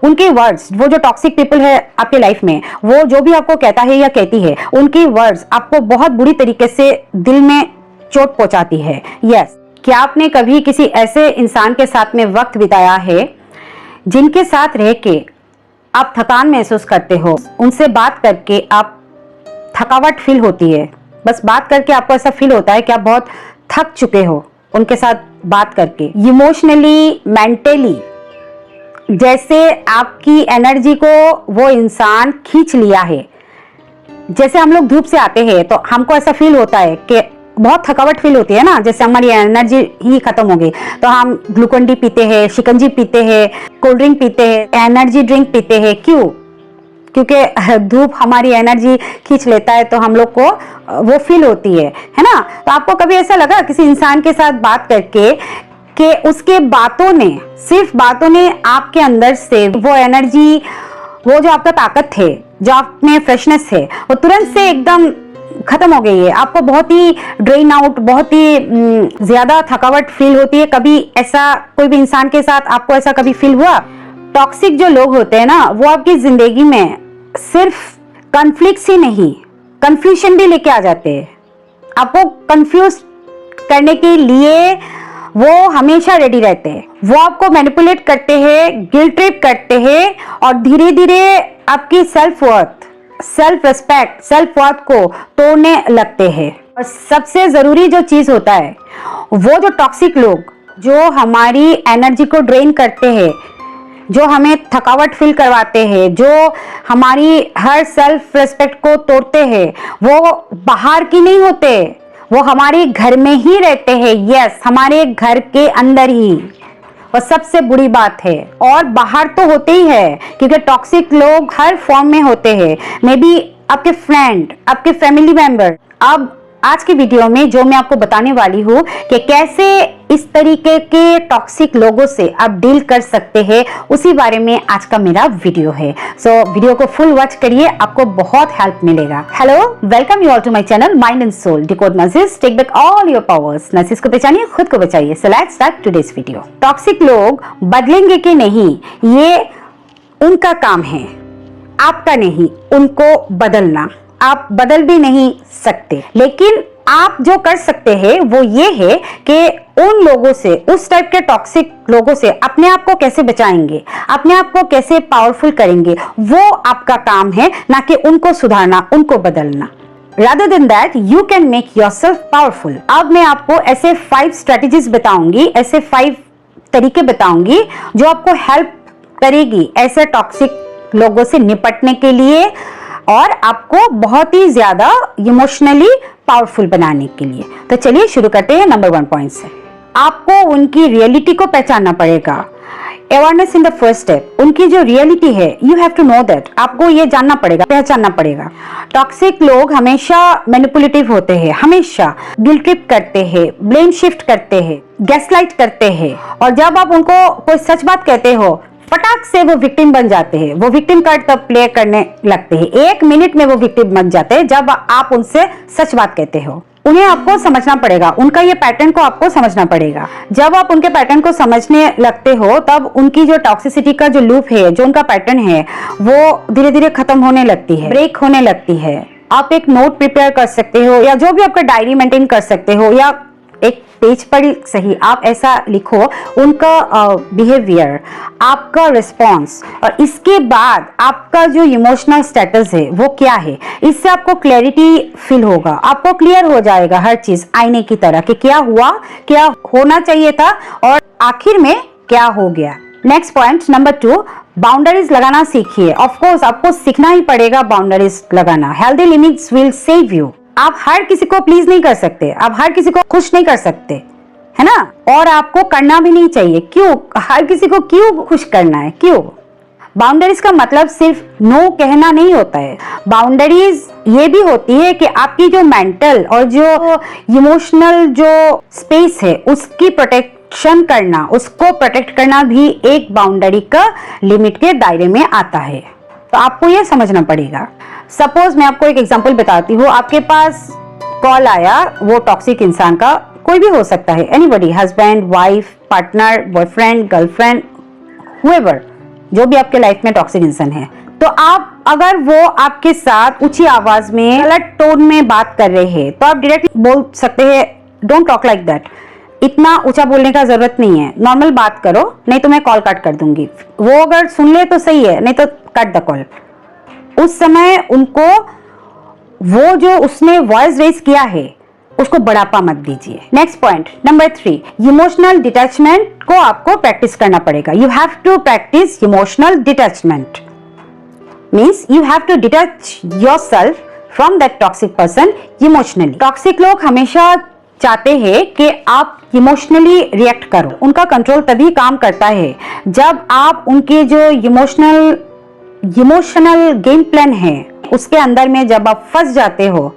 उनके वर्ड्स, वो जो टॉक्सिक पीपल है आपके लाइफ में, वो जो भी आपको कहता है या कहती है, उनकी वर्ड्स आपको बहुत बुरी तरीके से दिल में चोट पहुंचाती है। यस, क्या आपने कभी किसी ऐसे इंसान के साथ में वक्त बिताया है जिनके साथ रह के आप थकान महसूस करते हो, उनसे बात करके आप थकावट फील होती है, बस बात करके आपको ऐसा फील होता है कि आप बहुत थक चुके हो उनके साथ बात करके, इमोशनली, मेंटली, जैसे आपकी एनर्जी को वो इंसान खींच लिया है। जैसे हम लोग धूप से आते हैं तो हमको ऐसा फील होता है कि बहुत थकावट फील होती है ना, जैसे हमारी एनर्जी ही खत्म हो गई, तो हम ग्लूकोन डी पीते हैं, शिकंजी पीते हैं, कोल्ड ड्रिंक पीते हैं, एनर्जी ड्रिंक पीते हैं। क्यों? क्योंकि धूप हमारी एनर्जी खींच लेता है, तो हम लोग को वो फील होती है ना। तो आपको कभी ऐसा लगा किसी इंसान के साथ बात करके कि उसके बातों ने, सिर्फ बातों ने आपके अंदर से वो एनर्जी, वो जो आपका ताकत है, जो आप में फ्रेशनेस है, वो तुरंत से एकदम खत्म हो गई है, आपको बहुत ही ड्रेन आउट, बहुत ही ज्यादा थकावट फील होती है। कभी ऐसा कोई भी इंसान के साथ आपको ऐसा कभी फील हुआ? टॉक्सिक जो लोग होते हैं ना, वो आपकी जिंदगी में सिर्फ कॉन्फ्लिक्ट्स ही नहीं, कंफ्यूजन भी लेके आ जाते हैं। आपको कंफ्यूज करने के लिए वो हमेशा रेडी रहते हैं। वो आपको मैनिपुलेट करते हैं, गिल्ट ट्रिप करते हैं और धीरे धीरे आपकी self worth, self respect, self worth को तोड़ने लगते हैं। और सबसे जरूरी जो चीज होता है, वो जो टॉक्सिक लोग जो हमारी एनर्जी को ड्रेन करते हैं, जो हमें थकावट फील करवाते हैं, जो हमारी हर सेल्फ रिस्पेक्ट को तोड़ते हैं, वो बाहर की नहीं होते, वो हमारे घर में ही रहते हैं। यस, हमारे घर के अंदर ही। और सबसे बुरी बात है, और बाहर तो होते ही है, क्योंकि टॉक्सिक लोग हर फॉर्म में होते हैं। मे बी आपके फ्रेंड, आपके फैमिली मेंबर। अब आज की वीडियो में जो मैं आपको बताने वाली हूँ कि कैसे इस तरीके के टॉक्सिक लोगों से आप डील कर सकते हैं, उसी बारे में आज का मेरा वीडियो है। सो वीडियो को फुल वॉच करिए, आपको बहुत हेल्प मिलेगा। Hello, welcome you all to my channel mind and soul, decode narcissist, take back all your powers. Narcissist को पहचानिए, खुद को बचाइए। So let's start today's video. Toxic लोग बदलेंगे कि नहीं, ये उनका काम है, आपका नहीं उनको बदलना। आप बदल भी नहीं सकते, लेकिन आप जो कर सकते हैं वो ये है कि उन लोगों से, उस टाइप के टॉक्सिक लोगों से अपने आप को कैसे बचाएंगे, अपने आप को कैसे पावरफुल करेंगे, वो आपका काम है, ना कि उनको सुधारना, उनको बदलना। Rather than that, you can make yourself powerful। अब मैं आपको ऐसे 5 स्ट्रेटेजीज बताऊंगी, ऐसे 5 तरीके बताऊंगी जो आपको हेल्प करेगी ऐसे टॉक्सिक लोगों से निपटने के लिए और आपको बहुत ही ज्यादा इमोशनली पावरफुल बनाने के लिए। तो चलिए शुरू करते हैं नंबर 1 पॉइंट से। आपको उनकी रियलिटी को पहचानना पड़ेगा। Awareness in the first step. उनकी जो रियलिटी है, you have to know that. आपको ये जानना पड़ेगा, पहचानना पड़ेगा। टॉक्सिक लोग हमेशा मैनिपुलेटिव होते हैं, हमेशा गिल्ट ट्रिप करते हैं, ब्लेम शिफ्ट करते हैं, गैसलाइट करते हैं, और जब आप उनको कोई सच बात कहते हो, फटाक से वो विक्टिम बन जाते हैं। वो विक्टिम कार्ड तब प्ले करने लगते हैं, 1 मिनट में वो विक्टिम बन जाते हैं जब आप उनसे सच बात कहते हो। उन्हें आपको समझना पड़ेगा, उनका ये पैटर्न को आपको समझना पड़ेगा। जब आप उनके पैटर्न को समझने लगते हो, तब उनकी जो टॉक्सिसिटी का जो लूप है, जो उनका पैटर्न है, वो धीरे धीरे खत्म होने लगती है, ब्रेक होने लगती है। आप एक नोट प्रिपेयर कर सकते हो, या जो भी आपका डायरी मेंटेन कर सकते हो, या एक पेज पर सही आप ऐसा लिखो उनका बिहेवियर, आपका रिस्पॉन्स, और इसके बाद आपका जो इमोशनल स्टेटस है वो क्या है। इससे आपको क्लैरिटी फील होगा, आपको क्लियर हो जाएगा हर चीज आईने की तरह कि क्या हुआ, क्या होना चाहिए था और आखिर में क्या हो गया। नेक्स्ट पॉइंट नंबर 2, बाउंड्रीज लगाना सीखिए। ऑफ कोर्स आपको सीखना ही पड़ेगा बाउंड्रीज लगाना। Healthy limits will save you. आप हर किसी को प्लीज नहीं कर सकते, आप हर किसी को खुश नहीं कर सकते, है ना, और आपको करना भी नहीं चाहिए। क्यों? हर किसी को क्यों खुश करना है, क्यों? बाउंड्रीज का मतलब सिर्फ नो कहना नहीं होता है। बाउंड्रीज ये भी होती है कि आपकी जो मेंटल और जो इमोशनल जो स्पेस है उसकी प्रोटेक्शन करना, उसको प्रोटेक्ट करना भी एक बाउंड्री का लिमिट के दायरे में आता है। तो आपको ये समझना पड़ेगा। सपोज मैं आपको एक एग्जांपल बताती हूँ। आपके पास कॉल आया, वो टॉक्सिक इंसान का, कोई भी हो सकता है, anybody, husband, wife, partner, boyfriend, girlfriend, whoever, जो भी आपके लाइफ में टॉक्सिक इंसान है, तो आप अगर वो आपके साथ ऊंची आवाज में गलत टोन में बात कर रहे हैं तो आप डायरेक्टली बोल सकते हैं डोंट टॉक लाइक दैट, इतना ऊंचा बोलने का जरूरत नहीं है, नॉर्मल बात करो, नहीं तो मैं कॉल कट कर दूंगी। वो अगर सुन ले तो सही है, नहीं तो कट द कॉल। उस समय उनको वो जो उसने वॉइस रेज किया है उसको बढ़ापा मत दीजिए। Next point number 3, emotional detachment को आपको प्रैक्टिस करना पड़ेगा। You have to practice emotional detachment, means you have to detach yourself from that toxic person emotionally. Toxic लोग हमेशा चाहते हैं कि आप इमोशनली रिएक्ट करो। उनका कंट्रोल तभी काम करता है जब आप उनके जो इमोशनल गेम प्लान है उसके अंदर में जब आप फंस जाते हो,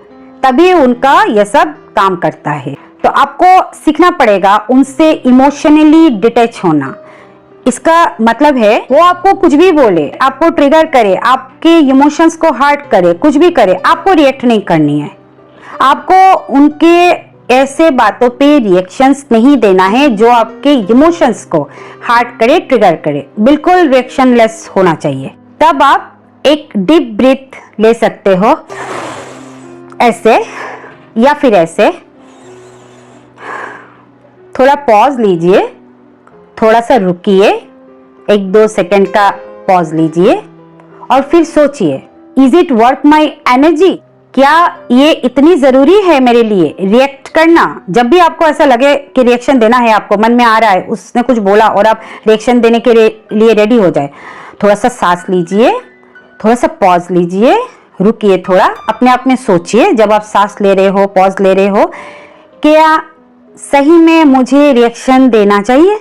तभी उनका यह सब काम करता है। तो आपको सीखना पड़ेगा उनसे इमोशनली डिटैच होना। इसका मतलब है वो आपको कुछ भी बोले, आपको ट्रिगर करे, आपके इमोशंस को हर्ट करे, कुछ भी करे, आपको रिएक्ट नहीं करनी है। आपको उनके ऐसे बातों पे रिएक्शंस नहीं देना है जो आपके इमोशंस को हर्ट करे, ट्रिगर करे। बिल्कुल रिएक्शनलेस होना चाहिए। तब आप एक डीप ब्रीथ ले सकते हो, ऐसे या फिर ऐसे। थोड़ा पॉज लीजिए, थोड़ा सा रुकिए, 1-2 सेकंड का पॉज लीजिए और फिर सोचिए, is it worth my energy? क्या ये इतनी जरूरी है मेरे लिए रिएक्ट करना? जब भी आपको ऐसा लगे कि रिएक्शन देना है, आपको मन में आ रहा है उसने कुछ बोला और आप रिएक्शन देने के लिए रेडी हो जाए, थोड़ा सा सांस लीजिए, थोड़ा सा पॉज लीजिए, रुकिए, थोड़ा अपने आप में सोचिए। जब आप सांस ले रहे हो, पॉज ले रहे हो, क्या सही में मुझे रिएक्शन देना चाहिए?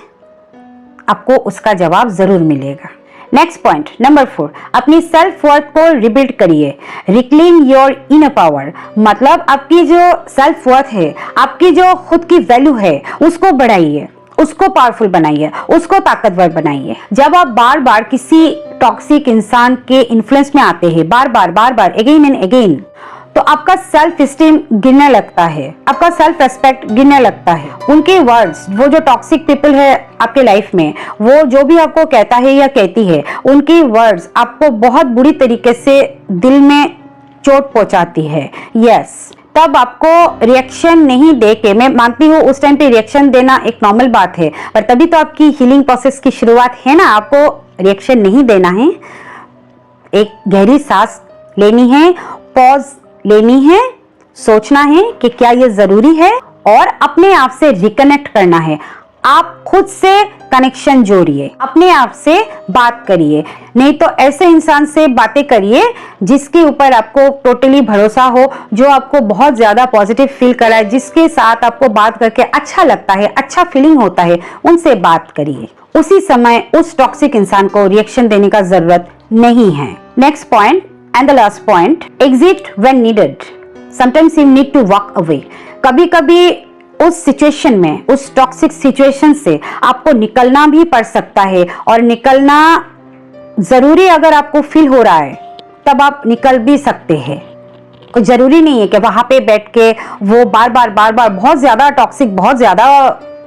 आपको उसका जवाब जरूर मिलेगा। नेक्स्ट पॉइंट नंबर 4, अपनी सेल्फ वर्थ को रिबिल्ड करिए। रिक्लेम योर इनर पावर, मतलब आपकी जो सेल्फ वर्थ है, आपकी जो खुद की वैल्यू है, उसको बढ़ाइए, उसको पावरफुल बनाइए, उसको ताकतवर बनाइए। जब आप बार बार किसी टॉक्सिक इंसान के इन्फ्लुएंस में आते हैं, बार बार अगेन एंड अगेन, तो आपका सेल्फ स्टीम गिरने लगता है, आपका सेल्फ रेस्पेक्ट गिरने लगता है। उनके वर्ड्स, वो जो टॉक्सिक पीपल है आपके लाइफ में, वो जो भी आपको कहता है या कहती है, उनकी वर्ड्स आपको बहुत बुरी तरीके से दिल में चोट पहुंचाती है। यस, तब आपको रिएक्शन नहीं दे के, मैं मानती हूँ उस टाइम पे रिएक्शन देना एक नॉर्मल बात है, पर तभी तो आपकी हीलिंग प्रोसेस की शुरुआत है ना। आपको रिएक्शन नहीं देना है, एक गहरी सांस लेनी है, पॉज लेनी है, सोचना है कि क्या ये जरूरी है और अपने आप से रिकनेक्ट करना है। आप खुद से कनेक्शन जोड़िए, अपने आप से बात करिए, नहीं तो ऐसे इंसान से बातें करिए जिसके ऊपर आपको टोटली भरोसा हो, जो आपको बहुत ज्यादा पॉजिटिव फील कराए, जिसके साथ आपको बात करके अच्छा लगता है, अच्छा फीलिंग होता है, उनसे बात करिए। उसी समय उस टॉक्सिक इंसान को रिएक्शन देने का जरूरत नहीं है। Next point and the last point, exit when needed, sometimes you need to walk away. कभी कभी उस सिचुएशन में, उस टॉक्सिक सिचुएशन से आपको निकलना भी पड़ सकता है, और निकलना जरूरी अगर आपको फील हो रहा है तब आप निकल भी सकते हैं। कोई जरूरी नहीं है कि वहां पे बैठ के वो बार बार बहुत ज्यादा टॉक्सिक, बहुत ज्यादा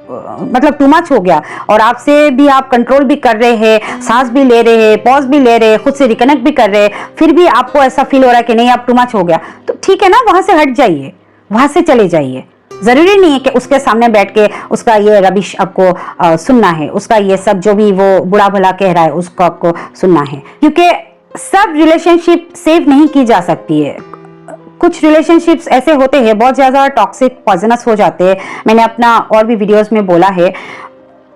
मतलब टू मच हो गया और आपसे भी आप कंट्रोल भी कर रहे हैं, सांस भी ले रहे हैं, पॉज भी ले रहे हैं, खुद से रिकनेक्ट भी कर रहे हैं, फिर भी आपको ऐसा फील हो रहा है कि नहीं आप टू मच हो गया, तो ठीक है ना, वहां से हट जाइए, वहां से चले जाइए। जरूरी नहीं है कि उसके सामने बैठ के उसका ये रबिश आपको सुनना है, उसका ये सब जो भी वो बुरा भला कह रहा है उसको आपको सुनना है, क्योंकि सब रिलेशनशिप सेव नहीं की जा सकती है। कुछ रिलेशनशिप्स ऐसे होते हैं बहुत ज्यादा टॉक्सिक, पॉइजनस हो जाते हैं। मैंने अपना और भी वीडियोस में बोला है,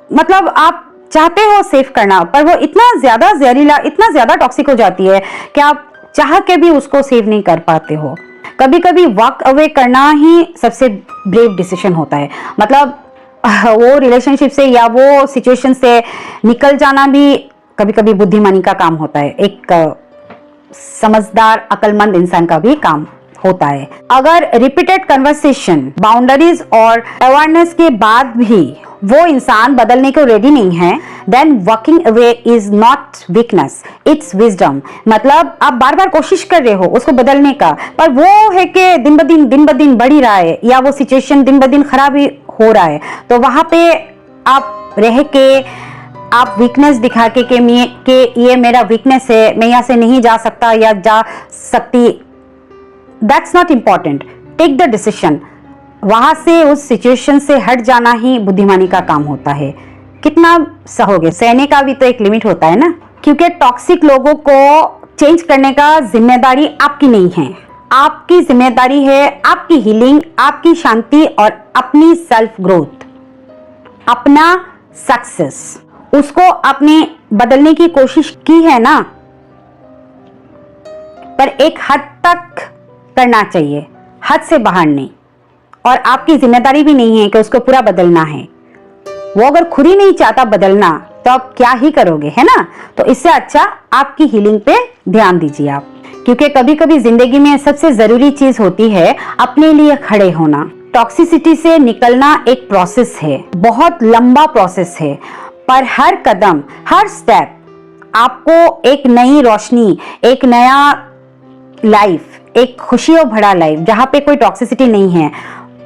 मतलब आप चाहते हो सेव करना, पर वो इतना ज्यादा जहरीला, इतना ज्यादा टॉक्सिक हो जाती है कि आप चाह के भी उसको सेव नहीं कर पाते हो। कभी कभी वॉक अवे करना ही सबसे ब्रेव डिसीजन होता है, मतलब वो रिलेशनशिप से या वो सिचुएशन से निकल जाना भी कभी कभी बुद्धिमानी का काम होता है, एक समझदार अक्लमंद इंसान का भी काम होता है। अगर रिपीटेड कन्वर्सेशन, बाउंड्रीज और अवेयरनेस के बाद भी वो इंसान बदलने को रेडी नहीं है, then walking away is not weakness, it's wisdom. मतलब आप बार बार कोशिश कर रहे हो उसको बदलने का, पर वो है कि दिन ब दिन बढ़ ही रहा है, या वो सिचुएशन दिन ब दिन खराब ही हो रहा है, तो वहां पे आप रह के आप वीकनेस दिखा के ये मेरा वीकनेस है, मैं यहाँ से नहीं जा सकता या जा सकती, that's not important. Take the decision. वहां से उस सिचुएशन से हट जाना ही बुद्धिमानी का काम होता है। कितना सहोगे, सहने का भी तो एक लिमिट होता है ना, क्योंकि टॉक्सिक लोगों को चेंज करने का जिम्मेदारी आपकी नहीं है। आपकी जिम्मेदारी है आपकी हीलिंग, आपकी शांति और अपनी सेल्फ ग्रोथ, अपना सक्सेस। उसको आपने बदलने की कोशिश की है ना, पर एक हद तक करना चाहिए, हद से बाहर नहीं। और आपकी जिम्मेदारी भी नहीं है कि उसको पूरा बदलना है। वो अगर खुद ही नहीं चाहता बदलना तो आप क्या ही करोगे, है ना। तो इससे अच्छा आपकी हीलिंग पे ध्यान दीजिए आप, क्योंकि कभी कभी जिंदगी में सबसे जरूरी चीज होती है अपने लिए खड़े होना। टॉक्सिसिटी से निकलना एक प्रोसेस है, बहुत लंबा प्रोसेस है, पर हर कदम, हर स्टेप आपको एक नई रोशनी, एक नया लाइफ, एक खुशियों भरा लाइफ जहां पे कोई टॉक्सिसिटी नहीं है,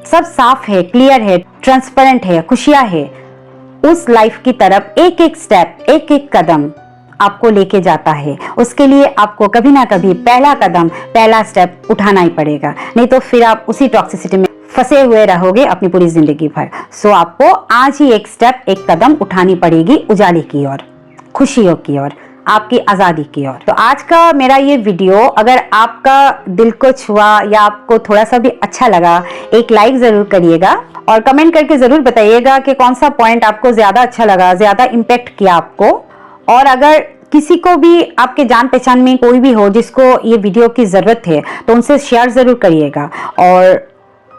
सब साफ है, क्लियर है, ट्रांसपेरेंट है, खुशियां है, उस लाइफ की तरफ एक एक स्टेप, एक एक कदम आपको लेके जाता है। उसके लिए आपको कभी ना कभी पहला कदम, पहला स्टेप उठाना ही पड़ेगा, नहीं तो फिर आप उसी टॉक्सिसिटी में फंसे हुए रहोगे अपनी पूरी जिंदगी भर। सो आपको आज ही एक स्टेप, एक कदम उठानी पड़ेगी उजाले की ओर, खुशियों की ओर, आपकी आजादी की ओर। तो आज का मेरा ये वीडियो अगर आपका दिल को छुआ या आपको थोड़ा सा भी अच्छा लगा, एक लाइक जरूर करिएगा और कमेंट करके जरूर बताइएगा कि कौन सा पॉइंट आपको ज्यादा अच्छा लगा, ज्यादा इम्पेक्ट किया आपको। और अगर किसी को भी आपके जान पहचान में कोई भी हो जिसको ये वीडियो की जरूरत है तो उनसे शेयर जरूर करिएगा। और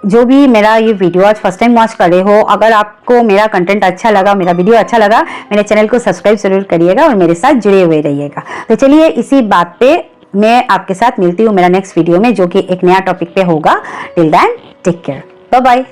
जो भी मेरा ये वीडियो आज फर्स्ट टाइम वॉच करे हो, अगर आपको मेरा कंटेंट अच्छा लगा, मेरा वीडियो अच्छा लगा, मेरे चैनल को सब्सक्राइब जरूर करिएगा और मेरे साथ जुड़े हुए रहिएगा। तो चलिए इसी बात पे मैं आपके साथ मिलती हूँ मेरा नेक्स्ट वीडियो में, जो कि एक नया टॉपिक पे होगा। Till then take care, bye bye.